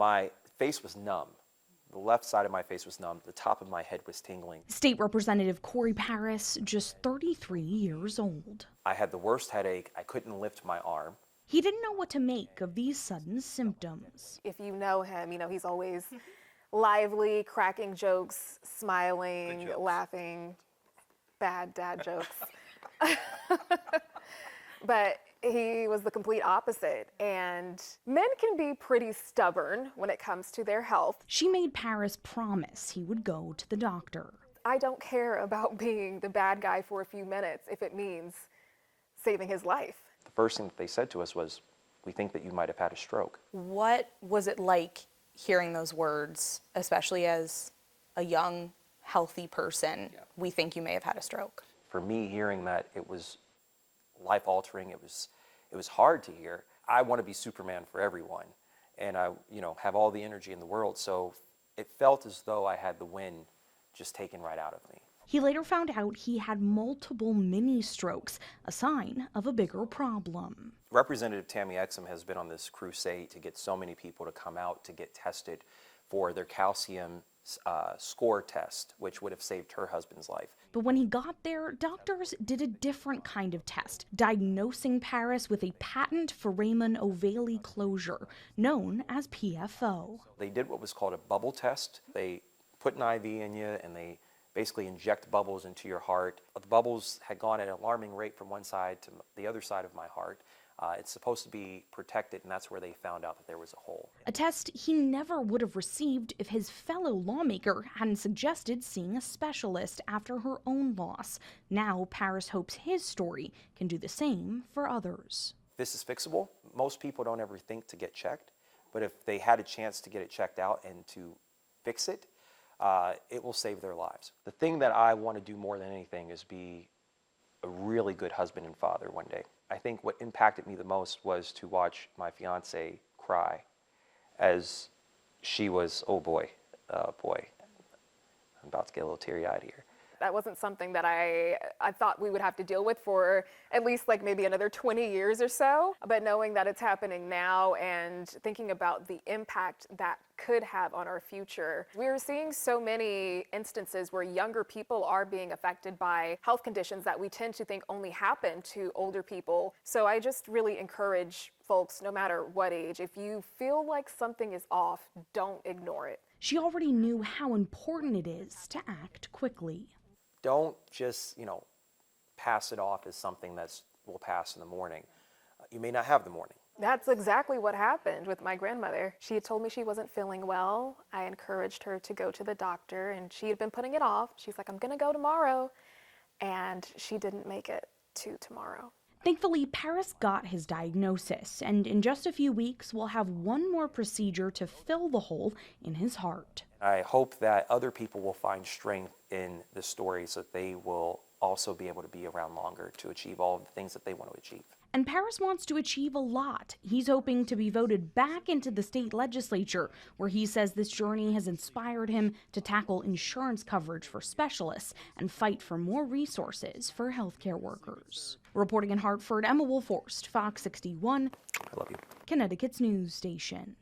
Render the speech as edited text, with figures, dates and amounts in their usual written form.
My face was numb. The left side of my face was numb. The top of my head was tingling. State Representative Corey Paris, just 33 years old. I had the worst headache. I couldn't lift my arm. He didn't know what to make of these sudden symptoms. If you know him, you know he's always lively, cracking jokes, smiling, laughing, bad dad jokes. But he was the complete opposite, and men can be pretty stubborn when it comes to their health. She made Paris promise he would go to the doctor. I don't care about being the bad guy for a few minutes if it means saving his life. The first thing that they said to us was, we think that you might have had a stroke. What was it like hearing those words, especially as a young, healthy person? Yeah. We think you may have had a stroke. For me, hearing that, it was life-altering. It was hard to hear. I want to be Superman for everyone, and I, have all the energy in the world. So it felt as though I had the wind just taken right out of me. He later found out he had multiple mini strokes, a sign of a bigger problem. Representative Tammy Exum has been on this crusade to get so many people to come out to get tested for their calcium score test, which would have saved her husband's life. But when he got there, doctors did a different kind of test, diagnosing Paris with a patent foramen ovale closure, known as PFO. They did what was called a bubble test. They put an IV in you and they basically inject bubbles into your heart. The bubbles had gone at an alarming rate from one side to the other side of my heart. It's supposed to be protected, and that's where they found out that there was a hole. A test he never would have received if his fellow lawmaker hadn't suggested seeing a specialist after her own loss. Now, Paris hopes his story can do the same for others. This is fixable. Most people don't ever think to get checked, but if they had a chance to get it checked out and to fix it, it will save their lives. The thing that I want to do more than anything is be a really good husband and father one day. I think what impacted me the most was to watch my fiance cry as she was, oh boy, I'm about to get a little teary-eyed here. That wasn't something that I thought we would have to deal with for at least like maybe another 20 years or so. But knowing that it's happening now and thinking about the impact that could have on our future, we're seeing so many instances where younger people are being affected by health conditions that we tend to think only happen to older people. So I just really encourage folks, no matter what age, if you feel like something is off, don't ignore it. She already knew how important it is to act quickly. Don't just, pass it off as something that will pass in the morning. You may not have the morning. That's exactly what happened with my grandmother. She had told me she wasn't feeling well. I encouraged her to go to the doctor, and she had been putting it off. She's like, I'm going to go tomorrow. And she didn't make it to tomorrow. Thankfully, Paris got his diagnosis, and in just a few weeks, we'll have one more procedure to fill the hole in his heart. I hope that other people will find strength in this story so that they will also be able to be around longer to achieve all of the things that they want to achieve. And Paris wants to achieve a lot. He's hoping to be voted back into the state legislature, where he says this journey has inspired him to tackle insurance coverage for specialists and fight for more resources for healthcare workers. Reporting in Hartford, Emma Wolforst, Fox 61. I love you. Connecticut's news station.